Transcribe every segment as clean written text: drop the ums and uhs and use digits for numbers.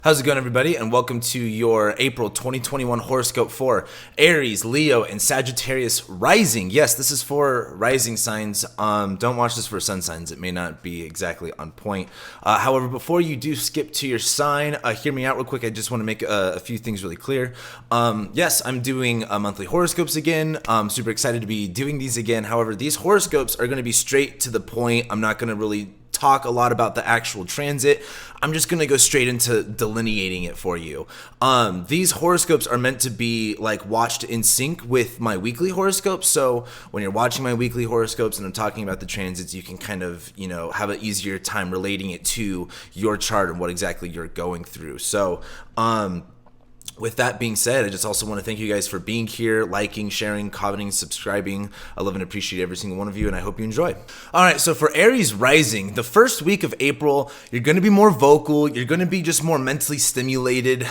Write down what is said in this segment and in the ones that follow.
How's it going, everybody? And welcome to your April 2021 horoscope for Aries, Leo, and Sagittarius rising. Yes, this is for rising signs. Don't watch this for sun signs. It may not be exactly on point. However, before you do skip to your sign, hear me out real quick. I just want to make a few things really clear. Yes, I'm doing monthly horoscopes again. I'm super excited to be doing these again. However, these horoscopes are going to be straight to the point. I'm not going to really talk a lot about the actual transit. I'm just gonna go straight into delineating it for you. These horoscopes are meant to be like watched in sync with my weekly horoscopes. So when you're watching my weekly horoscopes and I'm talking about the transits, you can kind of, have an easier time relating it to your chart and what exactly you're going through. So, with that being said, I just also want to thank you guys for being here, liking, sharing, commenting, subscribing. I love and appreciate every single one of you, and I hope you enjoy. All right, so for Aries rising, the first week of April, you're going to be more vocal. You're going to be just more mentally stimulated.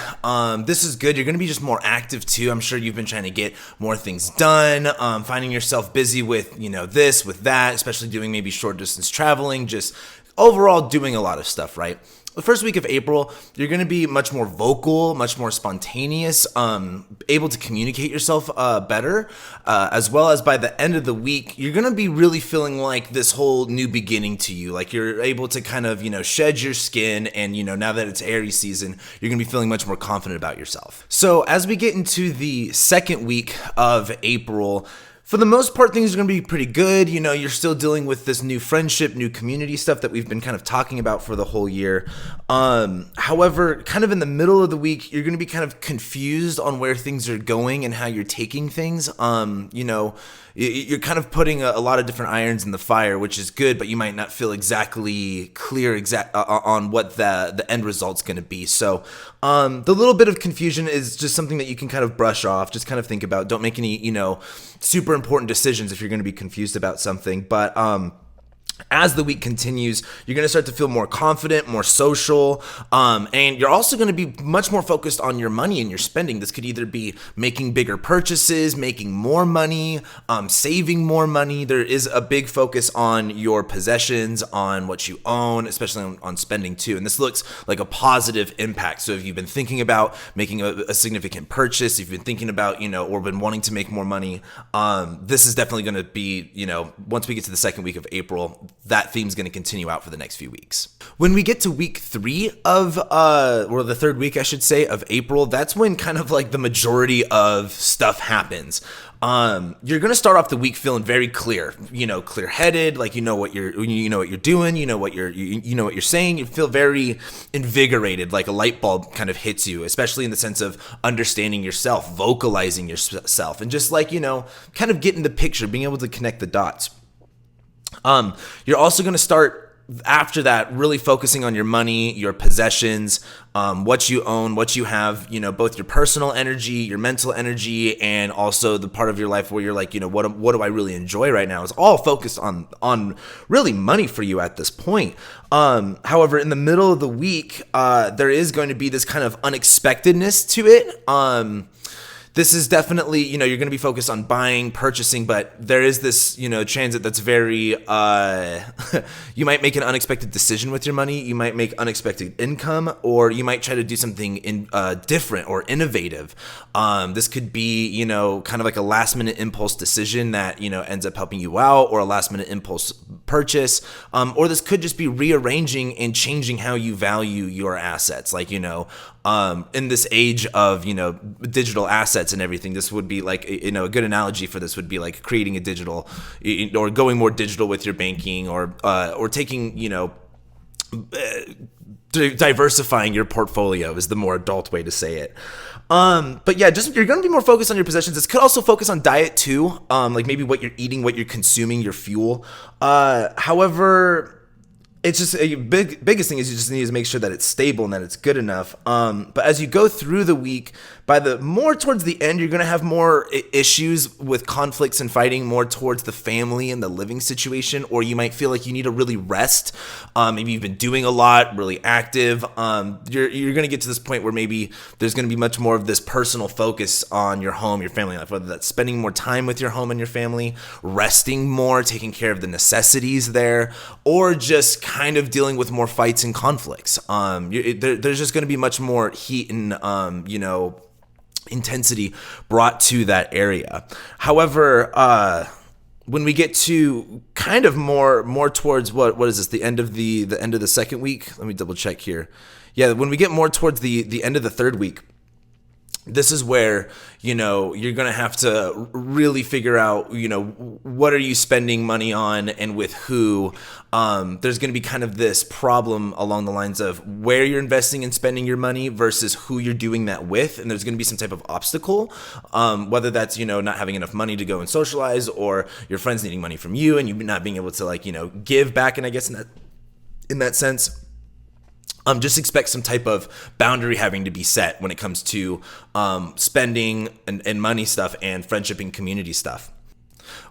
This is good. You're going to be just more active too. I'm sure you've been trying to get more things done, finding yourself busy with, this, with that, especially doing maybe short distance traveling, just overall doing a lot of stuff, right? The first week of April, you're going to be much more vocal, much more spontaneous, able to communicate yourself better, as well as by the end of the week, you're going to be really feeling like this whole new beginning to you. Like you're able to kind of, shed your skin and, now that it's Aries season, you're going to be feeling much more confident about yourself. So as we get into the second week of April, for the most part, things are going to be pretty good. You're still dealing with this new friendship, new community stuff that we've been kind of talking about for the whole year. However, kind of in the middle of the week, you're going to be kind of confused on where things are going and how you're taking things. You're kind of putting a lot of different irons in the fire, which is good, but you might not feel exactly clear on what the end result's going to be. So the little bit of confusion is just something that you can kind of brush off, just kind of think about. Don't make any, super important decisions if you're going to be confused about something. But as the week continues, you're going to start to feel more confident, more social, and you're also going to be much more focused on your money and your spending. This could either be making bigger purchases, making more money, saving more money. There is a big focus on your possessions, on what you own, especially on spending too. And this looks like a positive impact. So if you've been thinking about making a significant purchase, if you've been thinking about, or been wanting to make more money, this is definitely going to be, once we get to the second week of April, that theme's going to continue out for the next few weeks. When we get to week 3 of, or the third week, I should say, of April, that's when kind of like the majority of stuff happens. You're going to start off the week feeling very clear, clear-headed, like what you're doing, what you're saying. You feel very invigorated, like a light bulb kind of hits you, especially in the sense of understanding yourself, vocalizing yourself, and just like, kind of getting the picture, being able to connect the dots. You're also going to start after that really focusing on your money, your possessions, what you own, what you have, both your personal energy, your mental energy, and also the part of your life where you're like, what do I really enjoy right now? It's all focused on really money for you at this point. However, in the middle of the week, there is going to be this kind of unexpectedness to it. This is definitely, you're going to be focused on buying, purchasing, but there is this, transit that's very, you might make an unexpected decision with your money. You might make unexpected income, or you might try to do something different or innovative. This could be, kind of like a last minute impulse decision that, ends up helping you out, or a last minute impulse purchase. Or this could just be rearranging and changing how you value your assets. Like, in this age of, digital assets and everything, this would be like, a good analogy for this would be like creating a digital, or going more digital with your banking, or taking, diversifying your portfolio is the more adult way to say it. But yeah, just you're going to be more focused on your possessions. This could also focus on diet too, like maybe what you're eating, what you're consuming, your fuel. However, it's just a biggest thing is you just need to make sure that it's stable and that it's good enough. But as you go through the week, by the more towards the end, you're going to have more issues with conflicts and fighting more towards the family and the living situation, or you might feel like you need to really rest. Maybe you've been doing a lot, really active. You're going to get to this point where maybe there's going to be much more of this personal focus on your home, your family life, whether that's spending more time with your home and your family, resting more, taking care of the necessities there, or just kind of dealing with more fights and conflicts. There's just going to be much more heat and, intensity brought to that area. However, when we get to kind of more towards what is this, the end of the second week? Let me double check here. Yeah, when we get more towards the end of the third week, this is where, you're going to have to really figure out, what are you spending money on and with who. There's going to be kind of this problem along the lines of where you're investing and spending your money versus who you're doing that with. And there's going to be some type of obstacle, whether that's, not having enough money to go and socialize, or your friends needing money from you and you not being able to give back. And I guess in that sense, just expect some type of boundary having to be set when it comes to spending and money stuff and friendship and community stuff.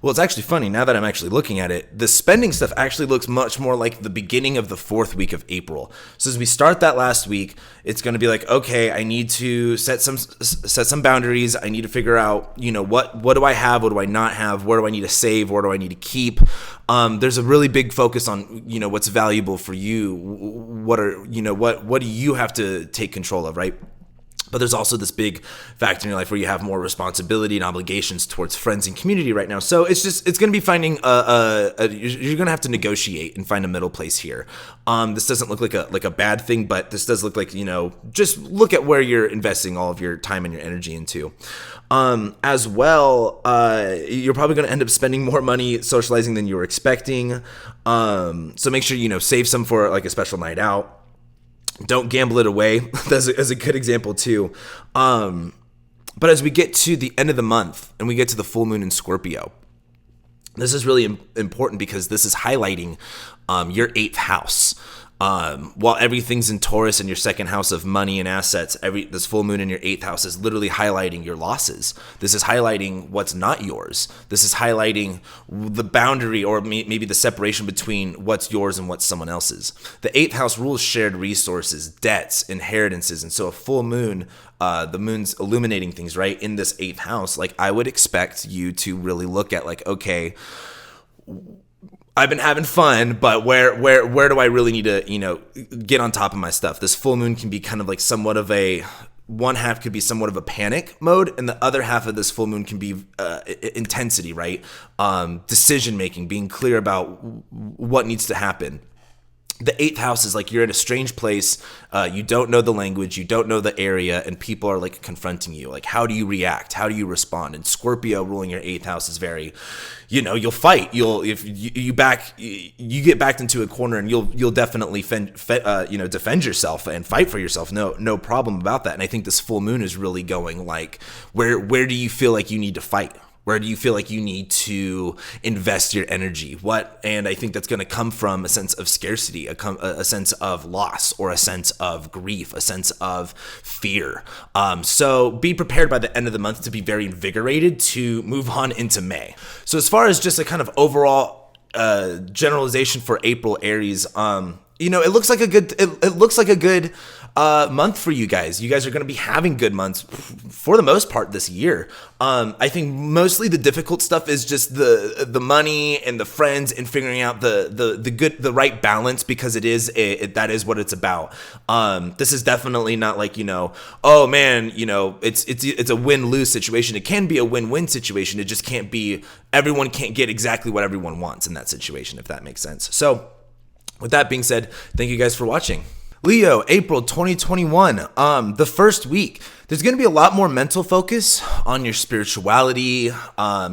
Well, it's actually funny now that I'm actually looking at it. The spending stuff actually looks much more like the beginning of the fourth week of April. So as we start that last week, it's going to be like, okay, I need to set some boundaries. I need to figure out, what do I have? What do I not have? Where do I need to save? Where do I need to keep? There's a really big focus on, what's valuable for you. What do you have to take control of, right? But there's also this big factor in your life where you have more responsibility and obligations towards friends and community right now. So it's going to be finding you're going to have to negotiate and find a middle place here. This doesn't look like a bad thing, but this does look like, just look at where you're investing all of your time and your energy into. As well, you're probably going to end up spending more money socializing than you were expecting. So make sure, save some for like a special night out. Don't gamble it away. That's a good example too. But as we get to the end of the month and we get to the full moon in Scorpio, this is really important because this is highlighting your 8th house. While everything's in Taurus and your 2nd house of money and assets, this full moon in your 8th house is literally highlighting your losses. This is highlighting what's not yours. This is highlighting the boundary or maybe the separation between what's yours and what's someone else's. The 8th house rules shared resources, debts, inheritances, and so a full moon, the moon's illuminating things, right? In this 8th house, I would expect you to really look at okay, I've been having fun, but where do I really need to, get on top of my stuff? This full moon can be kind of like somewhat of one half could be somewhat of a panic mode, and the other half of this full moon can be intensity, right? Decision making, being clear about what needs to happen. The 8th house is you're in a strange place. You don't know the language. You don't know the area, and people are confronting you. How do you react? How do you respond? And Scorpio ruling your 8th house is very, you'll fight. If you get backed into a corner, and you'll definitely defend yourself and fight for yourself. No problem about that. And I think this full moon is really going where do you feel like you need to fight? Where do you feel like you need to invest your energy? And I think that's going to come from a sense of scarcity, a sense of loss, or a sense of grief, a sense of fear. So be prepared by the end of the month to be very invigorated to move on into May. So as far as just a kind of overall generalization for April, Aries, it looks like a good month for you guys. You guys are going to be having good months for the most part this year. I think mostly the difficult stuff is just the money and the friends and figuring out the right balance, because that is what it's about. This is definitely not oh man, it's a win-lose situation. It can be a win-win situation. It just can't be, everyone can't get exactly what everyone wants in that situation, if that makes sense. So with that being said, thank you guys for watching. Leo, April 2021, the first week, there's going to be a lot more mental focus on your spirituality,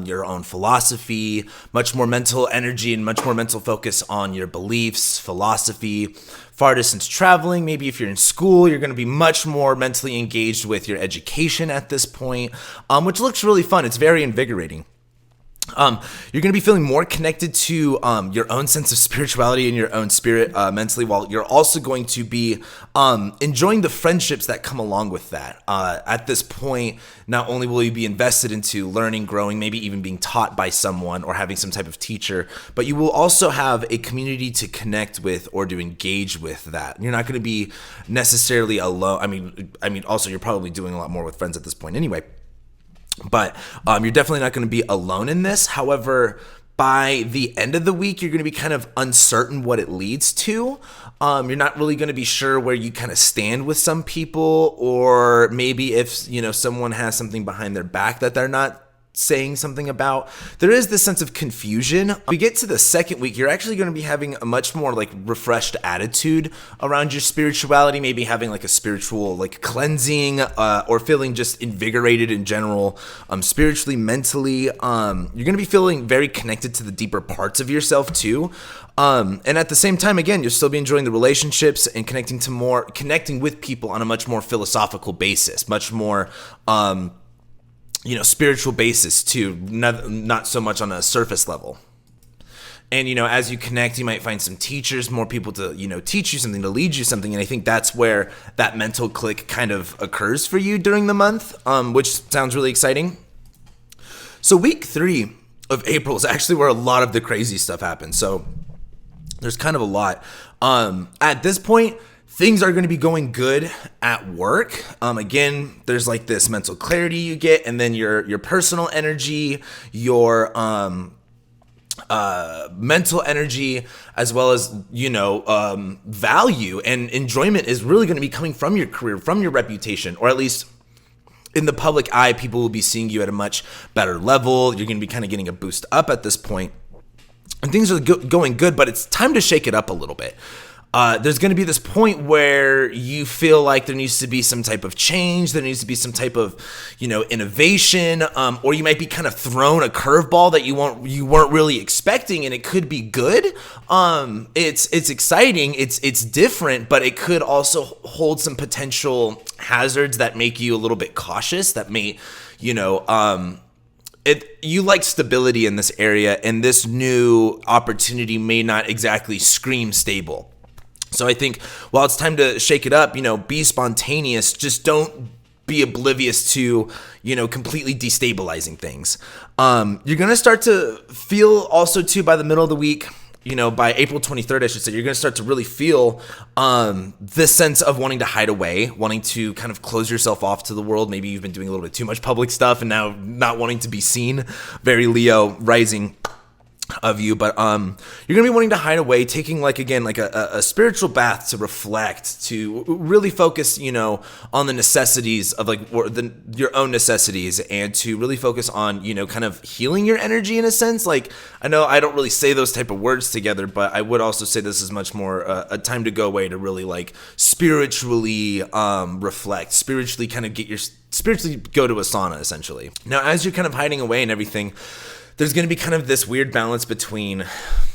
your own philosophy, much more mental energy and much more mental focus on your beliefs, philosophy, far distance traveling. Maybe if you're in school, you're going to be much more mentally engaged with your education at this point, which looks really fun. It's very invigorating. You're going to be feeling more connected to your own sense of spirituality and your own spirit mentally, while you're also going to be enjoying the friendships that come along with that. At this point, not only will you be invested into learning, growing, maybe even being taught by someone or having some type of teacher, but you will also have a community to connect with or to engage with that. You're not going to be necessarily alone. I mean, also you're probably doing a lot more with friends at this point anyway. But you're definitely not going to be alone in this. However, by the end of the week, you're going to be kind of uncertain what it leads to. You're not really going to be sure where you kind of stand with some people, or maybe if, someone has something behind their back that they're not saying something about. There is this sense of confusion. We get to the second week, you're actually going to be having a much more like refreshed attitude around your spirituality, maybe having like a spiritual like cleansing, or feeling just invigorated in general, spiritually, mentally. You're going to be feeling very connected to the deeper parts of yourself too. And at the same time, again, you'll still be enjoying the relationships and connecting with people on a much more philosophical basis, much more, spiritual basis too, not so much on a surface level. And, as you connect, you might find some teachers, more people to, teach you something, to lead you something. And I think that's where that mental click kind of occurs for you during the month, which sounds really exciting. So week 3 of April is actually where a lot of the crazy stuff happens. So there's kind of a lot. At this point, things are going to be going good at work. Again, there's like this mental clarity you get, and then your personal energy, your mental energy, as well as value and enjoyment is really going to be coming from your career, from your reputation, or at least in the public eye, people will be seeing you at a much better level. You're going to be kind of getting a boost up at this point, and things are going good. But it's time to shake it up a little bit. There's going to be this point where you feel like there needs to be some type of change, there needs to be some type of, innovation, or you might be kind of thrown a curveball that you weren't really expecting, and it could be good. It's exciting, it's different, but it could also hold some potential hazards that make you a little bit cautious, that may, you like stability in this area, and this new opportunity may not exactly scream stable. So I think while it's time to shake it up, be spontaneous. Just don't be oblivious to, completely destabilizing things. You're going to start to feel also too by the middle of the week, by April 23rd, I should say, you're going to start to really feel this sense of wanting to hide away, wanting to kind of close yourself off to the world. Maybe you've been doing a little bit too much public stuff and now not wanting to be seen. Very Leo rising of you, but you're gonna be wanting to hide away, taking like a spiritual bath to reflect, to really focus on the necessities of your own necessities, and to really focus on kind of healing your energy in a sense. Like, I know I don't really say those type of words together, but I would also say this is much more a time to go away to really like spiritually reflect, spiritually kind of spiritually go to a sauna essentially. Now as you're kind of hiding away and everything, there's going to be kind of this weird balance between,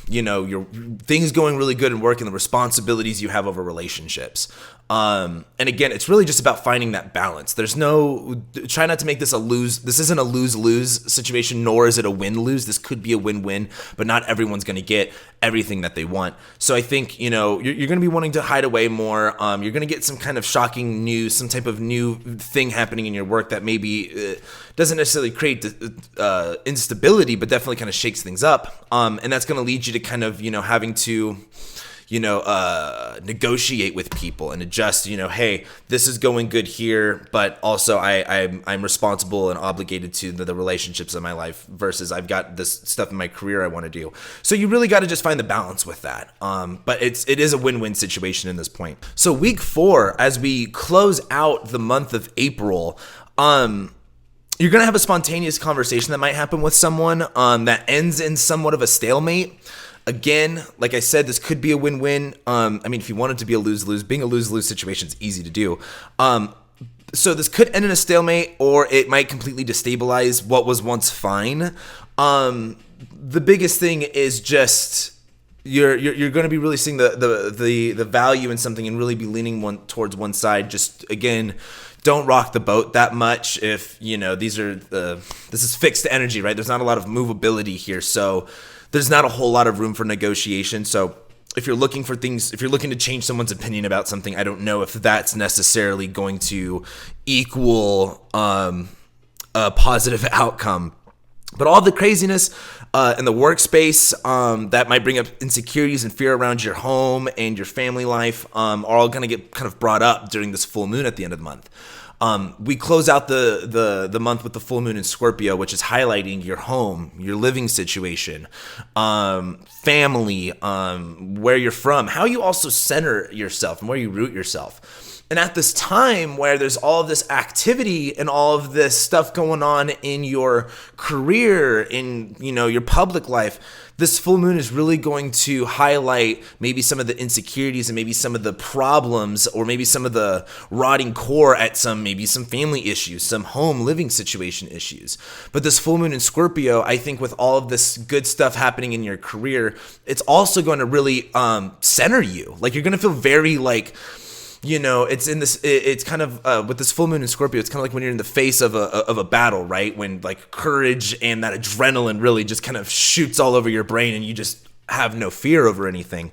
your things going really good in work and the responsibilities you have over relationships. And again, it's really just about finding that balance. Try not to make this this isn't a lose-lose situation, nor is it a win-lose. This could be a win-win, but not everyone's going to get everything that they want. So I think, you're going to be wanting to hide away more. You're going to get some kind of shocking news, some type of new thing happening in your work that maybe doesn't necessarily create instability, but definitely kind of shakes things up. And that's going to lead you to kind of, having to, negotiate with people and adjust, hey, this is going good here, but also I'm responsible and obligated to the relationships in my life versus I've got this stuff in my career I want to do. So you really got to just find the balance with that. But it is a win-win situation in this point. So week 4, as we close out the month of April, you're going to have a spontaneous conversation that might happen with someone that ends in somewhat of a stalemate. Again, like I said, this could be a win-win. If you want it to be a lose-lose, being a lose-lose situation is easy to do. So this could end in a stalemate, or it might completely destabilize what was once fine. The biggest thing is just you're going to be really seeing the value in something and really be leaning towards one side. Just again, don't rock the boat that much. If this is fixed energy, right? There's not a lot of movability here, so there's not a whole lot of room for negotiation. So if you're looking for things, if you're looking to change someone's opinion about something, I don't know if that's necessarily going to equal a positive outcome. But all the craziness in the workspace that might bring up insecurities and fear around your home and your family life are all going to get kind of brought up during this full moon at the end of the month. We close out the month with the full moon in Scorpio, which is highlighting your home, your living situation, family, where you're from, how you also center yourself and where you root yourself. And at this time where there's all of this activity and all of this stuff going on in your career, in your public life, this full moon is really going to highlight maybe some of the insecurities and maybe some of the problems or maybe some of the rotting core at maybe some family issues, some home living situation issues. But this full moon in Scorpio, I think with all of this good stuff happening in your career, it's also going to really center you. Like you're going to feel very like, it's in this. It's kind of with this full moon in Scorpio. It's kind of like when you're in the face of a battle, right? When like courage and that adrenaline really just kind of shoots all over your brain, and you just have no fear over anything.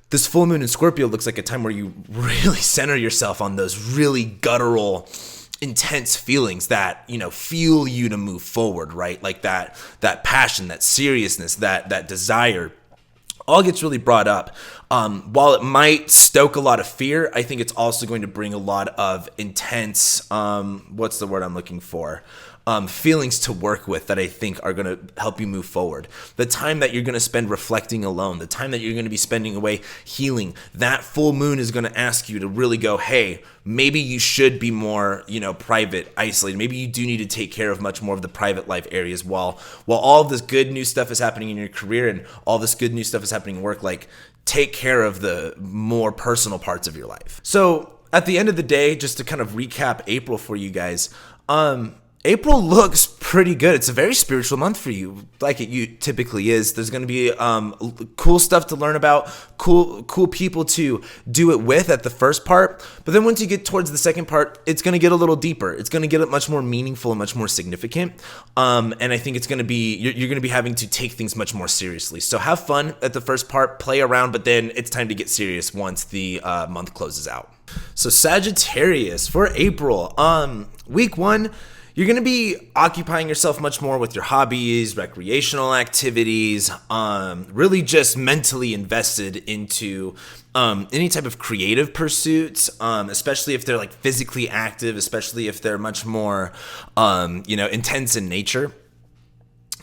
This full moon in Scorpio looks like a time where you really center yourself on those really guttural, intense feelings that fuel you to move forward, right? Like that passion, that seriousness, that desire. All gets really brought up. While it might stoke a lot of fear, I think it's also going to bring a lot of intense, what's the word I'm looking for? Feelings to work with that I think are going to help you move forward. The time that you're going to spend reflecting alone, the time that you're going to be spending away healing, that full moon is going to ask you to really go, hey, maybe you should be more, private, isolated. Maybe you do need to take care of much more of the private life areas while all of this good new stuff is happening in your career and all this good new stuff is happening in work. Like, take care of the more personal parts of your life. So at the end of the day, just to kind of recap April for you guys, April looks pretty good. It's a very spiritual month for you, like it typically is. There's going to be cool stuff to learn about, cool people to do it with at the first part. But then once you get towards the second part, it's going to get a little deeper. It's going to get much more meaningful and much more significant. And I think it's going to be you're going to be having to take things much more seriously. So have fun at the first part, play around, but then it's time to get serious once the month closes out. So Sagittarius for April, week 1. You're going to be occupying yourself much more with your hobbies, recreational activities, really just mentally invested into any type of creative pursuits, especially if they're like physically active, especially if they're much more, intense in nature.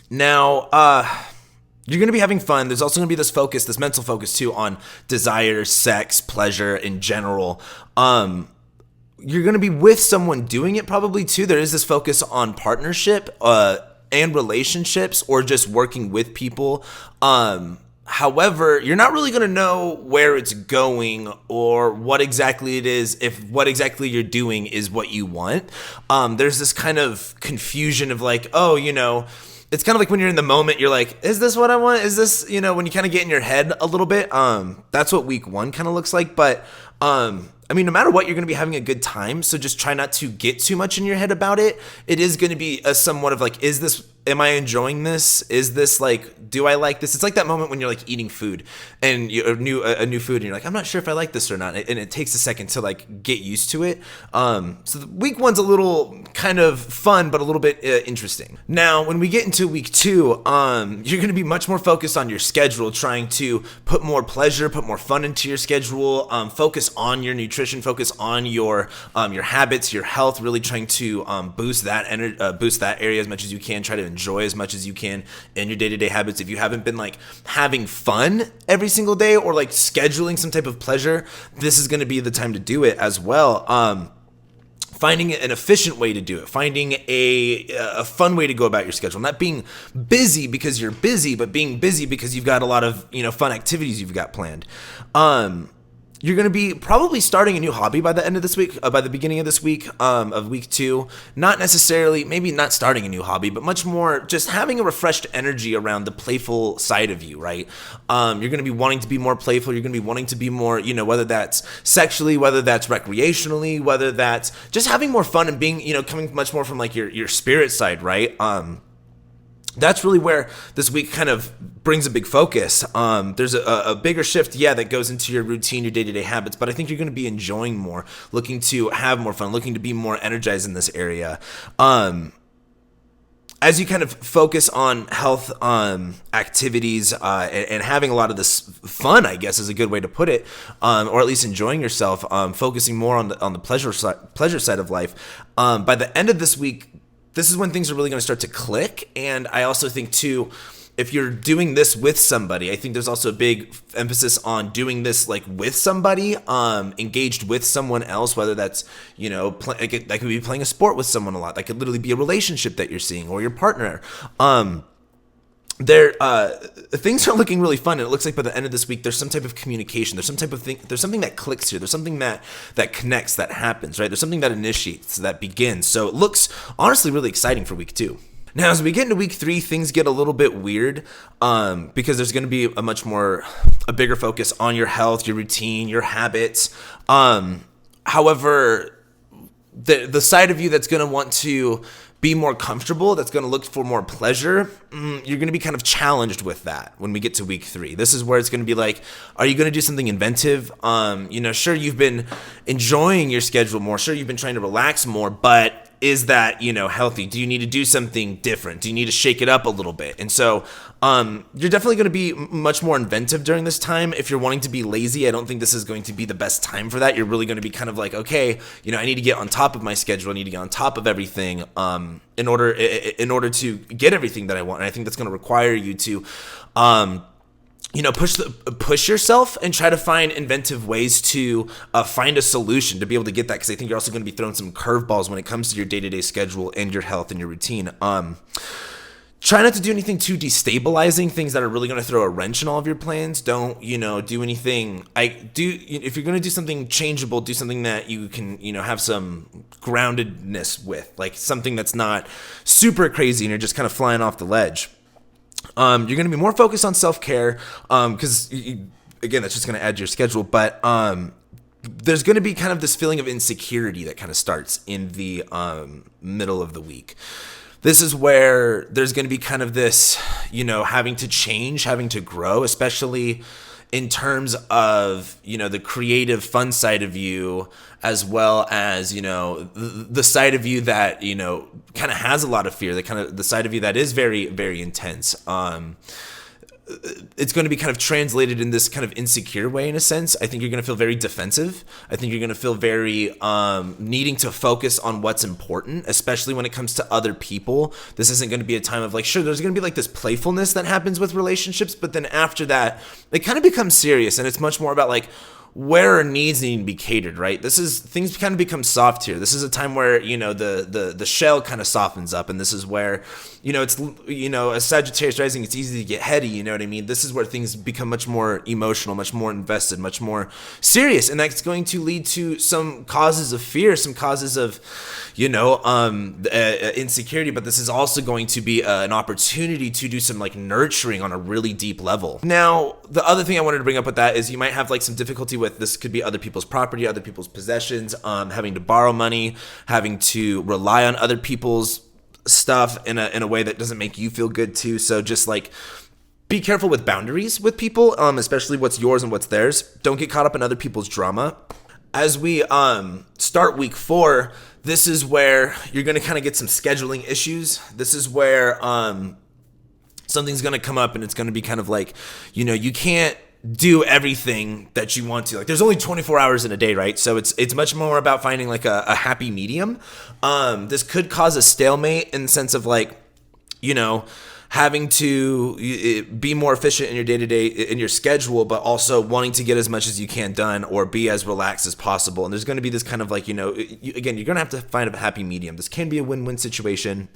Now, you're going to be having fun. There's also going to be this mental focus too on desire, sex, pleasure in general. You're going to be with someone doing it probably too. There is this focus on partnership and relationships or just working with people. However, you're not really going to know where it's going or what exactly it is, if what exactly you're doing is what you want. There's this kind of confusion of like, it's kind of like when you're in the moment, you're like, is this what I want? Is this, when you kind of get in your head a little bit, that's what week 1 kind of looks like. But, no matter what, you're going to be having a good time. So just try not to get too much in your head about it. It is going to be a somewhat of like, am I enjoying this? Is this like, do I like this? It's like that moment when you're like eating food and a new food and you're like, I'm not sure if I like this or not. And it takes a second to like get used to it. So the week 1's a little kind of fun, but a little bit interesting. Now, when we get into week 2, you're going to be much more focused on your schedule, trying to put more pleasure, put more fun into your schedule, focus on your nutrition, focus on your habits, your health, really trying to boost that area as much as you can. Try to enjoy as much as you can in your day-to-day habits. If you haven't been like having fun every single day or like scheduling some type of pleasure, this is going to be the time to do it as well. Finding an efficient way to do it, finding a fun way to go about your schedule, not being busy because you're busy, but being busy because you've got a lot of fun activities you've got planned. You're going to be probably starting a new hobby by the end of this week, by the beginning of this week, of week 2. Not necessarily, maybe not starting a new hobby, but much more just having a refreshed energy around the playful side of you, right? You're going to be wanting to be more playful. You're going to be wanting to be more, whether that's sexually, whether that's recreationally, whether that's just having more fun and being, coming much more from like your spirit side, right? That's really where this week kind of brings a big focus. There's a bigger shift, that goes into your routine, your day-to-day habits, but I think you're going to be enjoying more, looking to have more fun, looking to be more energized in this area. As you kind of focus on health activities and having a lot of this fun, I guess is a good way to put it, or at least enjoying yourself, focusing more on the pleasure side of life. By the end of this week, this is when things are really going to start to click. And I also think too, if you're doing this with somebody, I think there's also a big emphasis on doing this like with somebody, engaged with someone else, whether that's, that could be playing a sport with someone a lot. That could literally be a relationship that you're seeing or your partner. Things are looking really fun, and it looks like by the end of this week there's some type of communication, there's some type of thing, there's something that clicks here, there's something that connects, that happens, right? There's something that initiates, that begins. So it looks honestly really exciting for week 2. Now, as we get into week 3, things get a little bit weird, because there's going to be a bigger focus on your health, your routine, your habits. However, the side of you that's going to want to be more comfortable, that's going to look for more pleasure, you're going to be kind of challenged with that when we get to week 3. This is where it's going to be like, are you going to do something inventive? Sure, you've been enjoying your schedule more. Sure, you've been trying to relax more, but is that, healthy? Do you need to do something different? Do you need to shake it up a little bit? And so you're definitely going to be much more inventive during this time. If you're wanting to be lazy, I don't think this is going to be the best time for that. You're really going to be kind of like, okay, I need to get on top of my schedule. I need to get on top of everything in order to get everything that I want. And I think that's going to require you to push yourself and try to find inventive ways to find a solution to be able to get that, because I think you're also going to be throwing some curveballs when it comes to your day-to-day schedule and your health and your routine. Try not to do anything too destabilizing, things that are really going to throw a wrench in all of your plans. Don't, do anything. If you're going to do something changeable, do something that you can, have some groundedness with, like something that's not super crazy and you're just kind of flying off the ledge. You're going to be more focused on self-care, because again, that's just going to add to your schedule. But there's going to be kind of this feeling of insecurity that kind of starts in the middle of the week. This is where there's going to be kind of this, having to change, having to grow, especially in terms of, the creative fun side of you, as well as, the side of you that, kind of has a lot of fear, the side of you that is very, very intense. It's going to be kind of translated in this kind of insecure way, in a sense. I think you're going to feel very defensive. I think you're going to feel very needing to focus on what's important, especially when it comes to other people. This isn't going to be a time of like, sure, there's going to be like this playfulness that happens with relationships, but then after that, it kind of becomes serious, and it's much more about like, where our needs need to be catered, right? Things kind of become soft here. This is a time where, the shell kind of softens up, and this is where, it's, as Sagittarius rising, it's easy to get heady, you know what I mean? This is where things become much more emotional, much more invested, much more serious, and that's going to lead to some causes of fear, some causes of, insecurity, but this is also going to be an opportunity to do some like nurturing on a really deep level. Now, the other thing I wanted to bring up with that is you might have like some difficulty with this. Could be other people's property, other people's possessions, having to borrow money, having to rely on other people's stuff in a way that doesn't make you feel good too. So just like, be careful with boundaries with people, especially what's yours and what's theirs. Don't get caught up in other people's drama. As we start week 4, this is where you're going to kind of get some scheduling issues. This is where something's going to come up, and it's going to be kind of like, you can't do everything that you want to. Like, there's only 24 hours in a day, right? So it's much more about finding like a happy medium. This could cause a stalemate in the sense of like, having to be more efficient in your day-to-day, in your schedule, but also wanting to get as much as you can done or be as relaxed as possible. And there's going to be this kind of like, again, you're going to have to find a happy medium. This can be a win-win situation.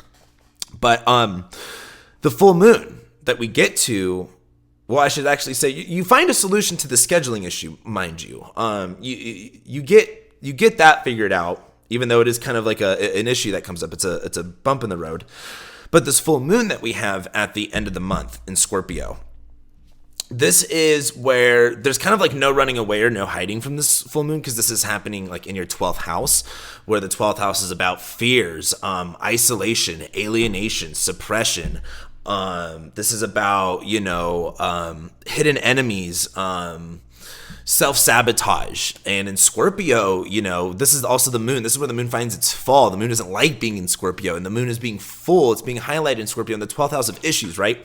But the full moon that we get to well, I should actually say you find a solution to the scheduling issue, mind you. You get that figured out, even though it is kind of like an issue that comes up. It's a bump in the road. But this full moon that we have at the end of the month in Scorpio, this is where there's kind of like no running away or no hiding from this full moon, because this is happening like in your 12th house, where the 12th house is about fears, isolation, alienation, suppression. This is about, hidden enemies, self-sabotage. And in Scorpio, this is also the moon. This is where the moon finds its fall. The moon doesn't like being in Scorpio, and the moon is being full. It's being highlighted in Scorpio in the 12th house of issues, right?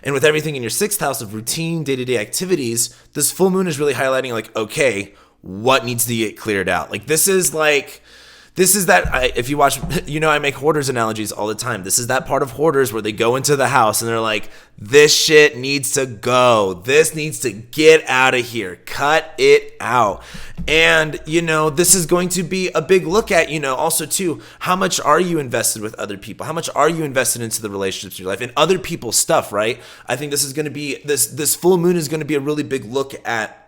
And with everything in your 6th house of routine, day-to-day activities, this full moon is really highlighting like, okay, what needs to get cleared out? Like this is that, if you watch, I make hoarders analogies all the time. This is that part of hoarders where they go into the house and they're like, this shit needs to go. This needs to get out of here. Cut it out. And, this is going to be a big look at, also too, how much are you invested with other people? How much are you invested into the relationships in your life and other people's stuff, right? I think this is going to be, this full moon is going to be a really big look at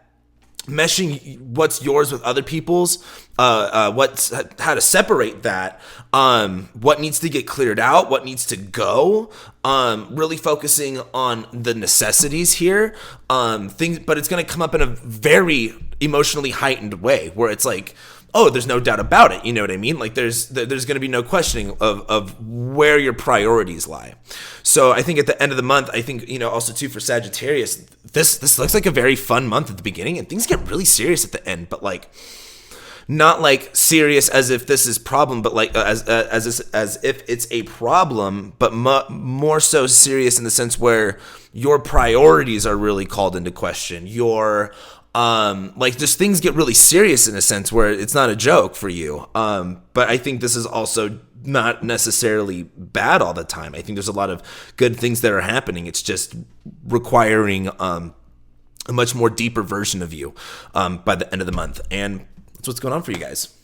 meshing what's yours with other people's, how to separate that, what needs to get cleared out, what needs to go, really focusing on the necessities here, but it's going to come up in a very emotionally heightened way where it's like, oh, there's no doubt about it. You know what I mean? Like there's going to be no questioning of where your priorities lie. So I think at the end of the month, I think, also too for Sagittarius, this looks like a very fun month at the beginning, and things get really serious at the end, but like not like serious as if this is problem, but like as if it's a problem, but more so serious in the sense where your priorities are really called into question. Your just things get really serious in a sense where it's not a joke for you. But I think this is also not necessarily bad all the time. I think there's a lot of good things that are happening. It's just requiring a much more deeper version of you by the end of the month. And that's what's going on for you guys.